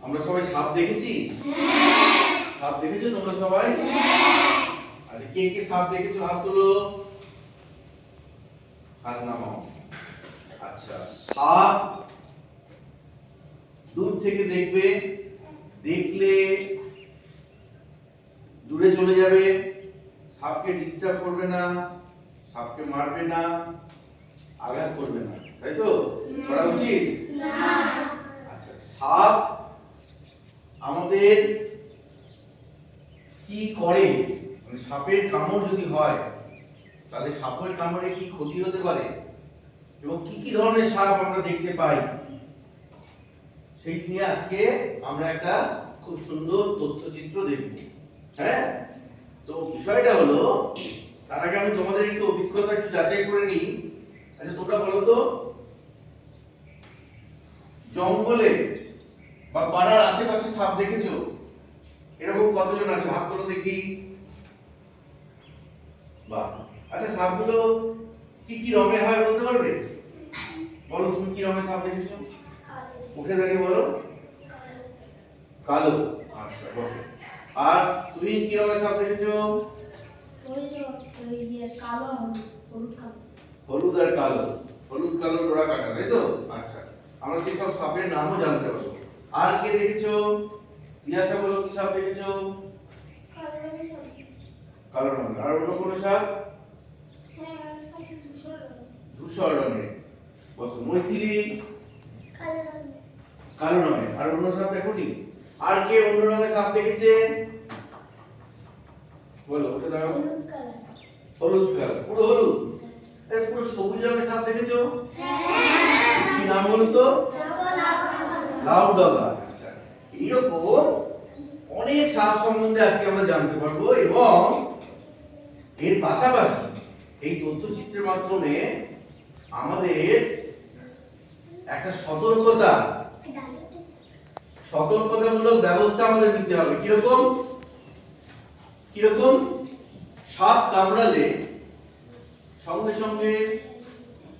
আমরা সবাই সাপ দেখেছি? সাপ দেখেছো তোমরা সবাই? আচ্ছা, কে কে সাপ দেখেছো হাত তোলো, হাত নামাও। আচ্ছা, সাপ দূর থেকে দেখবে, দেখলে দূরে চলে যাবে, সাপকে ডিস্টার্ব করবে না, সাপকে মারবে না, আঘাত করবে না, তাই তো? করা উচিত না। আচ্ছা, সাপ আমাদের কি করে, মানে সাপের কামড় যদি হয় তাহলে সাপের কামড়ে কি ক্ষতি হতে পারে এবং কি কি ধরনের সাপ আমরা দেখতে পাই, সেই নিয়ে আজকে আমরা একটা খুব সুন্দর তথ্যচিত্র দেখব। হ্যাঁ, তো বিষয়টা হলো, তার আগে আমি তোমাদের একটু অভিজ্ঞতা একটু যাচাই করে নিই। আচ্ছা, তোমরা বলো তো, জঙ্গলে বা পাড়ার আশেপাশে সাপ দেখেছো? এরকম কতজন আছে? হাত তোলো দেখি। বাহ। আচ্ছা, সাপগুলো কি কি রঙের হয় বলতে পারবে? বলো, তুমি কি রঙের সাপ দেখেছো? উঠে দাঁড়িয়ে বলো। কালো। আচ্ছা, বসো। আর তুমি কি রঙের সাপ দেখেছো? হলুদ আর কালো, হলুদ কালো ডোরা কাটা, তাই তো? আচ্ছা, আমরা সেই সব সাপের নামও জানতে পারবো। আর কে দেখেছো? জিজ্ঞাসা বলো, কি সাপ দেখেছো? কালো রঙের। আর অন্য কোনো সাপ? ধূসর রঙের। বসো। মৈথিলি? কালো রঙের। আর অন্য সাপ দেখোনি? আর কে অন্য রঙের সাপ দেখেছে? বলো, উঠে দাঁড়াও। হলুদ কালার, পুরো হলুদ। পুরো সবুজ রঙের সাপ দেখেছো? কি নাম বলো তো? লাউ ডগা। আচ্ছা, এইরকম অনেক সাপ সম্বন্ধে আজকে আমরা জানতে পারবো এবং এর পাশাপাশি এই তথ্যচিত্রের মাধ্যমে আমাদের একটা সতর্কতামূলক ব্যবস্থা আমাদের নিতে হবে। কিরকম কিরকম? সাপ কামড়ালে সঙ্গে সঙ্গে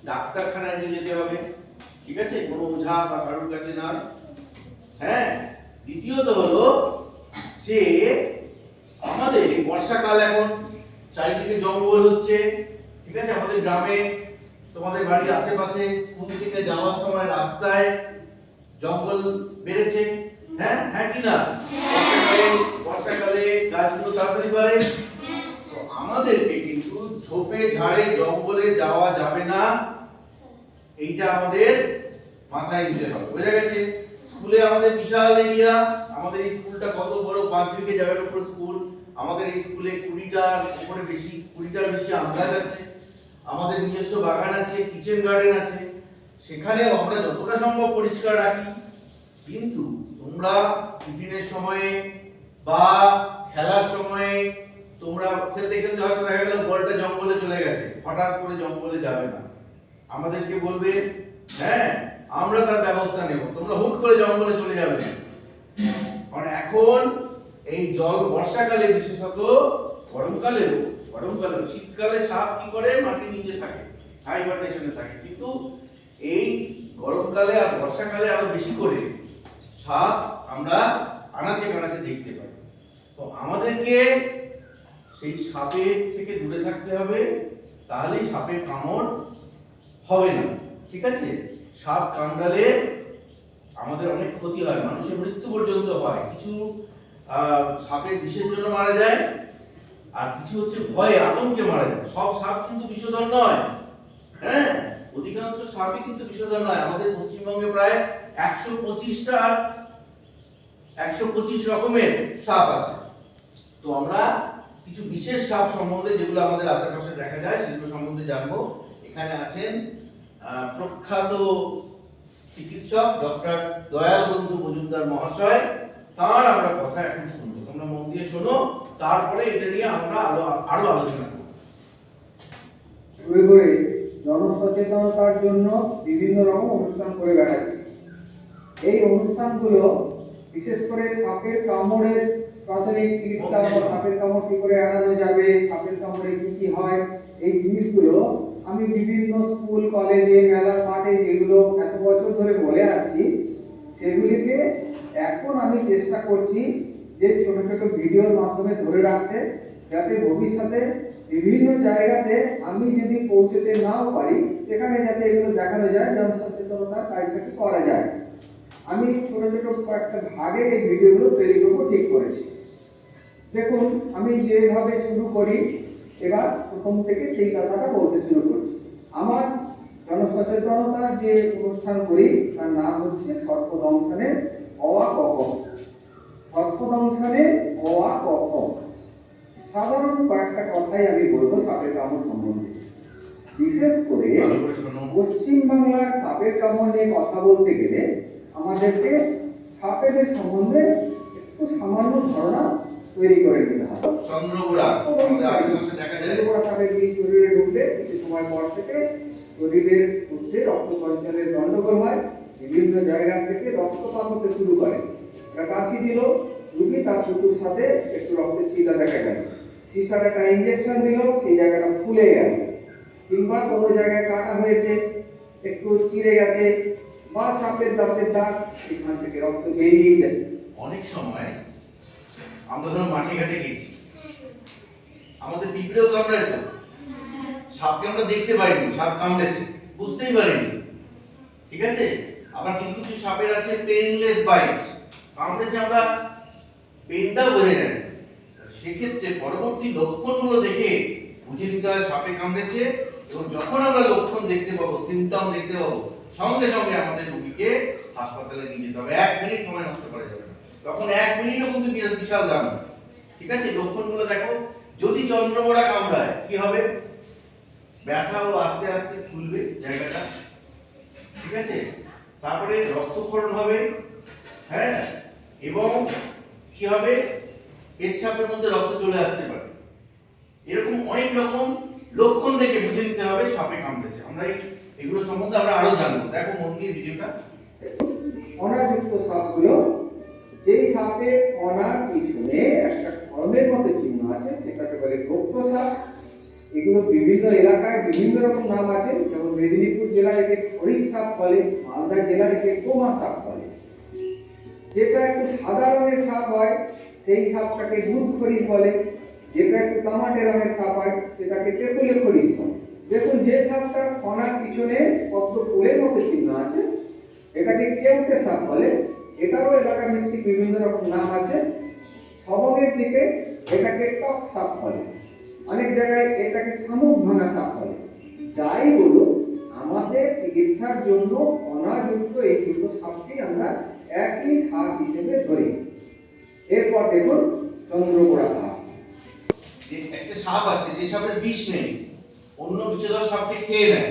ডাক্তারখানায় নিয়ে যেতে হবে, ঠিক আছে? কোনো ওঝা বা কারোর কাছে না। হ্যাঁ, দ্বিতীয়ত হলো যে আমাদের বর্ষাকাল, এখন চারিদিকে জঙ্গল হচ্ছে, ঠিক আছে? আমাদের গ্রামে, তোমাদের বাড়ির আশেপাশে, স্কুল থেকে যাওয়ার সময় রাস্তায় জঙ্গল বেড়েছে। হ্যাঁ, হ্যাঁ কি না? বর্ষাকালে গাছগুলো তাড়াতাড়ি বাড়ে। তো আমাদেরকে কিন্তু ঝোপে ঝাড়ে জঙ্গলে যাওয়া যাবে না, এইটা আমাদের মাথায় নিতে হবে। বোঝা গেছে? স্কুলে আমাদের বিশাল এরিয়া, আমাদের এই স্কুলটা কত বড়, 5 বিঘে জায়গার উপর স্কুল। আমাদের এই স্কুলে 20টার উপরে বেশি, 20টার বেশি আম গাছ আছে। আমাদের নিজস্ব বাগান আছে, কিচেন গার্ডেন আছে। সেখানে আমরা যতটা সম্ভব পরিষ্কার রাখি। কিন্তু তোমরা টিফিনের সময়ে বা খেলার সময়ে তোমরা খেলতে খেলতে হয়তো দেখা গেল বলটা জঙ্গলে চলে গেছে, হঠাৎ করে জঙ্গলে যাবে না, আমাদেরকে বলবে, হ্যাঁ, আমরা তার ব্যবস্থা নেব। তোমরা হুট করে জঙ্গলে চলে যাবে না। কারণ এখন এই জল বর্ষাকালে, বিশেষত গরমকালেও, শীতকালে সাপ কি করে? মাটির নিচে থাকে, হাইবারনেশনে থাকে। কিন্তু এই গরমকালে আর বর্ষাকালে আরো বেশি করে সাপ আমরা আনাচে কানাচে দেখতে পাই। তো আমাদেরকে সেই সাপের থেকে দূরে থাকতে হবে, তাহলেই সাপের কামড় হবে না, ঠিক আছে? সাপ কামড়ালে আমাদের অনেক ক্ষতি হয়, মানুষের মৃত্যু পর্যন্ত হয়। কিছু সাপের বিষের জন্য মারা যায়, আর কিছু হচ্ছে ভয়ে, আতঙ্কে মারা যায়। সব সাপ কিন্তু বিষধর নয়। হ্যাঁ, অধিকাংশ সাপই কিন্তু বিষধর নয়। আমাদের পশ্চিমবঙ্গে প্রায় 125 রকমের সাপ আছে। তো আমরা কিছু বিশেষ সাপ সম্বন্ধে, যেগুলো আমাদের আশেপাশে দেখা যায়, সেগুলো সম্বন্ধে জানবো। এখানে আছেন প্রখ্যাত চিকিৎসক ডক্টর দয়াল বন্ধু মজুমদার মহাশয়। তার আমরা কথা এখন শুনবো, তোমরা মন দিয়ে শোনো, তারপরে এটা নিয়ে আমরা আরো আলোচনা করব। ঘুরে ঘুরে জনসচেতনতার জন্য বিভিন্ন রকম অনুষ্ঠান করে বেড়াচ্ছে। এই অনুষ্ঠানগুলো বিশেষ করে সাপের কামড়ের প্রাথমিক চিকিৎসা বা সাপের কামড় কি করে এড়ানো যাবে, সাপের কামড়ে কি কি হয়, এই জিনিসগুলো আমি বিভিন্ন স্কুল, কলেজে, মেলার মাঠে যেগুলো এত বছর ধরে বলে আসছি, সেগুলিকে একই এখন আমি চেষ্টা করছি যে ছোট ছোট ভিডিওর মাধ্যমে ধরে রাখতে, যাতে ভবিষ্যতে বিভিন্ন জায়গাতে আমি যদি পৌঁছতে নাও পারি সেখানে যাতে এগুলো দেখানো যায়, জনসচেতনতার কাজটাকে করা যায়। আমি ছোট ছোট কয়েকটা ভাগে এই ভিডিওগুলো তৈরি করবো ঠিক করেছি। দেখুন, আমি যেভাবে শুরু করি, এবার প্রথম থেকে সেই কথাটা বলতে শুরু করছি। আমার জনসচেতনতার যে অনুষ্ঠান করি তার নাম হচ্ছে সর্পদংশনের অ আ ক খ। সর্পদংশনের অ আ ক খ। সাধারণ কয়েকটা কথাই আমি বলবো সাপের কামড় সম্বন্ধে। বিশেষ করে পশ্চিমবাংলার সাপের কামড় নিয়ে কথা বলতে গেলে আমাদেরকে সাপেদের সম্বন্ধে একটু সামান্য ধারণা তৈরি করে নিতে হবে। চন্দ্রগুড়া আমাদের আশেপাশে দেখা যায়। চন্দ্রগুড়া সাপের বিষ শরীরে ঢুকলে কিছু সময় পর থেকে শরীরের মধ্যে রক্ত সঞ্চারের গন্ডগোল হয়, বিভিন্ন জায়গা থেকে রক্তপাত হতে শুরু করে। কাশি দিল রুগী, তার ফুটুর সাথে একটু রক্তের ছিটা দেখা গেল, সিস্টার একটা ইঞ্জেকশন দিল, সেই জায়গাটা ফুলে গেল, কিংবা কোনো জায়গায় কাটা হয়েছে, একটু চিড়ে গেছে, বা সাপের দাঁতের দাগ, সেখান থেকে রক্ত বেরিয়ে গেছে। অনেক সময় আমরা ধরো মাঠে ঘাটে গেছি, আমাদের পিঁপড়েও কামড়ায়, তো সাপকে আমরা দেখতে পাইনি, সাপ কামড়েছে বুঝতেই পারিনি, ঠিক আছে। আবার কিছু কিছু সাপের আছে পেইনলেস বাইট, কামড়েছে আমরা পেইনটাও বোঝা যায় না। সেক্ষেত্রে পরবর্তী লক্ষণগুলো দেখে বুঝে নিতে হয় সাপে কামড়েছে, এবং যখন আমরা লক্ষণ দেখতে পাবো, সিমটম দেখতে পাবো, সঙ্গে সঙ্গে আমাদের রোগীকে হাসপাতালে নিয়ে যেতে হবে। 1 মিনিট সময় নষ্ট করা যাবে না, তখন 1 মিনিটও কিন্তু বিশাল দাম, ঠিক আছে। লক্ষণগুলো দেখো, যদি চন্দ্রবোড়া কামড়ায় কি হবে? ব্যথা ও আস্তে আস্তে ফুলবে জায়গাটা, ঠিক আছে। তারপরে রক্তক্ষরণ হবে, হ্যাঁ, এবং কি হবে? পেচ্ছাপের মধ্যে রক্ত চলে আসতে পারে। এরকম অনেক রকম লক্ষণ দেখে বুঝে নিতে হবে সাপে কামড়েছে। আমরা এগুলো সম্বন্ধে আমরা আরো জানবো। দেখো মন দিয়ে ভিডিওটা। ফণাযুক্ত সাপগুলো, যেই সাপের ফণার পিছনে একটা খড়মের মতো চিহ্ন আছে, সেটাকে বলে গোপ্ত সাপ। এগুলো বিভিন্ন এলাকায় বিভিন্ন রকম নাম আছে, যেমন মেদিনীপুর জেলায় একে খরিশ সাপ বলে, মালদা জেলায় একে কোমা সাপ বলে। যেটা একটু সাদা রঙের সাপ হয় সেই সাপটাকে দুধ খরিশ বলে, যেটা একটু তামাটে রঙের সাপ হয় সেটাকে তেঁতুলে খরিশ বলে। দেখুন, যে সাপটার ফণার পিছনে পদ্ম ফুলের মতো চিহ্ন আছে এটাকে কেউটে সাপ বলে। এটারও এলাকা ভিত্তিক বিভিন্ন রকম নাম আছে। সবংয়ের দিকে এটাকে টক সাপ বলে, অনেক জায়গায় এটাকে শামুক ভাঙা সাপ বলে। যাই বলুন, আমাদের চিকিৎসার জন্য ফণাযুক্ত এই দুটো সাপকে আমরা একই সাপ হিসেবে ধরি। এরপর দেখুন চন্দ্রবোড়া সাপ। যে একটা সাপ আছে যে সাপের বিষ নেই, অন্য বিষধর সাপকে খেয়ে নেয়,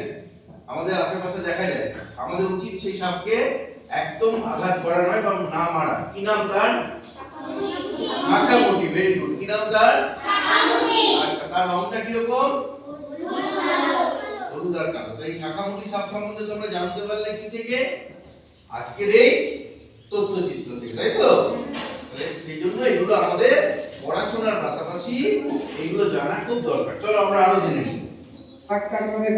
আমাদের আশেপাশে দেখা যায়। আমাদের উচিত সেই সাপকে একদম আঘাত করা নয় বা না মারা। কি নাম তার? শাঁখামুটি। Very good. কি নাম তার? শাঁখামুটি। আচ্ছা, তার রংটা কি রকম? হলুদ আর কালো। তো এই শাঁখামুটি সাপ সম্বন্ধে তোমরা জানতে পারলে কি থেকে? আজকের এই তথ্যচিত্র থেকে, তাই তো? তাহলে সেই জন্য এগুলো আমাদের পড়াশোনার পাশাপাশি এগুলো জানা খুব দরকার। চলো আমরা আরো জেনে নিই। একটা রঙের